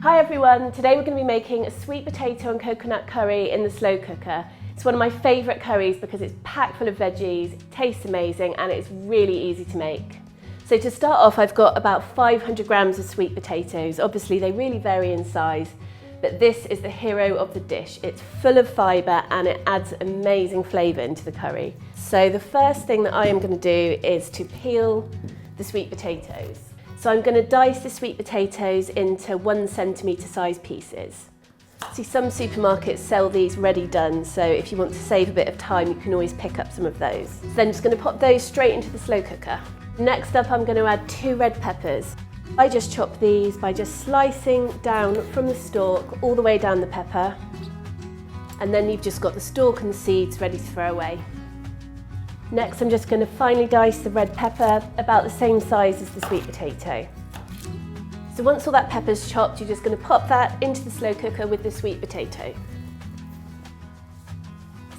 Hi everyone, today we're going to be making a sweet potato and coconut curry in the slow cooker. It's one of my favourite curries because it's packed full of veggies, it tastes amazing and it's really easy to make. So to start off, I've got about 500 grams of sweet potatoes. Obviously they really vary in size, but this is the hero of the dish. It's full of fibre and it adds amazing flavour into the curry. So the first thing that I am going to do is to peel the sweet potatoes. So I'm going to dice the sweet potatoes into 1 centimetre size pieces. See, some supermarkets sell these ready done, so if you want to save a bit of time, you can always pick up some of those. So then I'm just going to pop those straight into the slow cooker. Next up, I'm going to add 2 red peppers. I just chop these by just slicing down from the stalk all the way down the pepper, and then you've just got the stalk and the seeds ready to throw away. Next, I'm just going to finely dice the red pepper about the same size as the sweet potato. So once all that pepper's chopped, you're just going to pop that into the slow cooker with the sweet potato.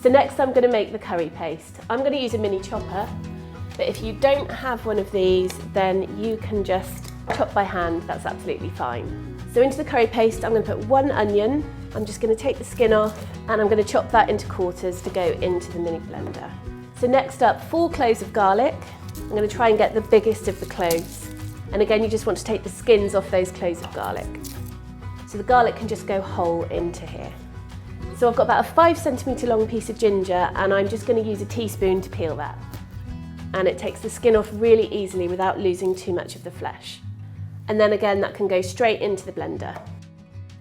So next I'm going to make the curry paste. I'm going to use a mini chopper, but if you don't have one of these, then you can just chop by hand, that's absolutely fine. So into the curry paste, I'm going to put 1 onion. I'm just going to take the skin off and I'm going to chop that into quarters to go into the mini blender. So next up, 4 cloves of garlic. I'm going to try and get the biggest of the cloves. And again, you just want to take the skins off those cloves of garlic. So the garlic can just go whole into here. So I've got about a 5 centimetre long piece of ginger and I'm just going to use a teaspoon to peel that. And it takes the skin off really easily without losing too much of the flesh. And then again, that can go straight into the blender.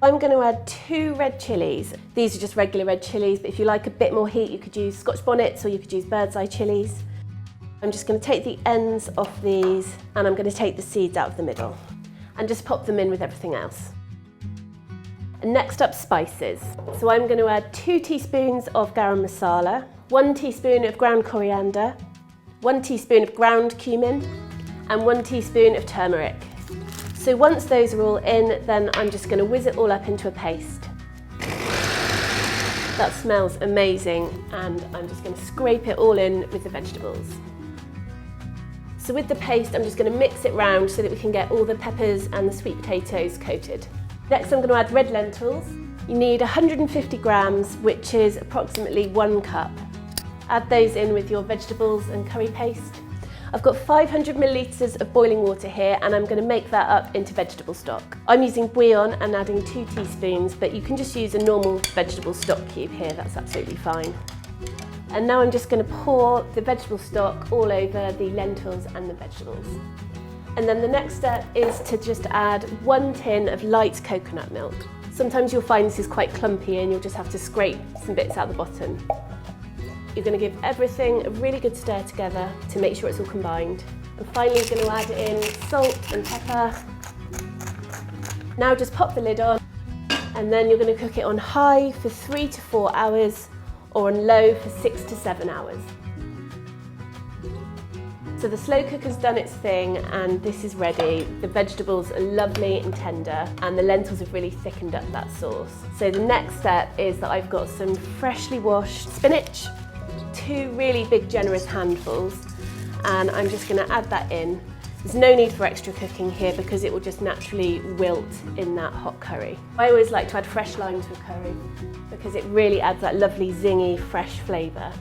I'm going to add 2 red chillies. These are just regular red chillies, but if you like a bit more heat, you could use Scotch bonnets or you could use bird's eye chillies. I'm just going to take the ends off these and I'm going to take the seeds out of the middle and just pop them in with everything else. And next up, spices. So I'm going to add 2 teaspoons of garam masala, 1 teaspoon of ground coriander, 1 teaspoon of ground cumin and 1 teaspoon of turmeric. So once those are all in, then I'm just going to whiz it all up into a paste. That smells amazing and I'm just going to scrape it all in with the vegetables. So with the paste, I'm just going to mix it round so that we can get all the peppers and the sweet potatoes coated. Next, I'm going to add red lentils. You need 150 grams, which is approximately 1 cup. Add those in with your vegetables and curry paste. I've got 500 millilitres of boiling water here and I'm going to make that up into vegetable stock. I'm using bouillon and adding 2 teaspoons, but you can just use a normal vegetable stock cube here, that's absolutely fine. And now I'm just going to pour the vegetable stock all over the lentils and the vegetables. And then the next step is to just add 1 tin of light coconut milk. Sometimes you'll find this is quite clumpy and you'll just have to scrape some bits out the bottom. You're going to give everything a really good stir together to make sure it's all combined. And finally you're going to add in salt and pepper. Now just pop the lid on and then you're going to cook it on high for 3 to 4 hours or on low for 6 to 7 hours. So the slow cooker's done its thing and this is ready. The vegetables are lovely and tender and the lentils have really thickened up that sauce. So the next step is that I've got some freshly washed spinach, 2 really big generous handfuls, and I'm just going to add that in. There's no need for extra cooking here because it will just naturally wilt in that hot curry. I always like to add fresh lime to a curry because it really adds that lovely zingy fresh flavour.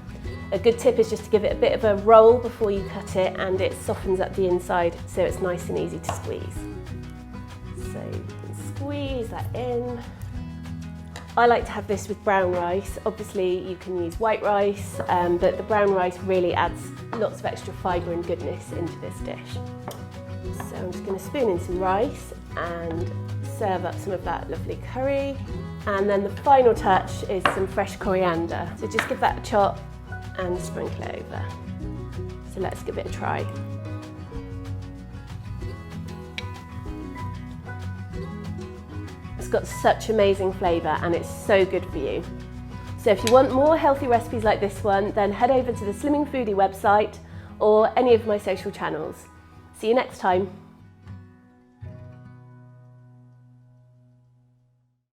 A good tip is just to give it a bit of a roll before you cut it and it softens up the inside so it's nice and easy to squeeze. So you can squeeze that in. I like to have this with brown rice. Obviously you can use white rice, but the brown rice really adds lots of extra fibre and goodness into this dish. So I'm just going to spoon in some rice and serve up some of that lovely curry. And then the final touch is some fresh coriander. So just give that a chop and sprinkle it over. So let's give it a try. It's got such amazing flavour and it's so good for you. So if you want more healthy recipes like this one, then head over to the Slimming Foodie website or any of my social channels. See you next time.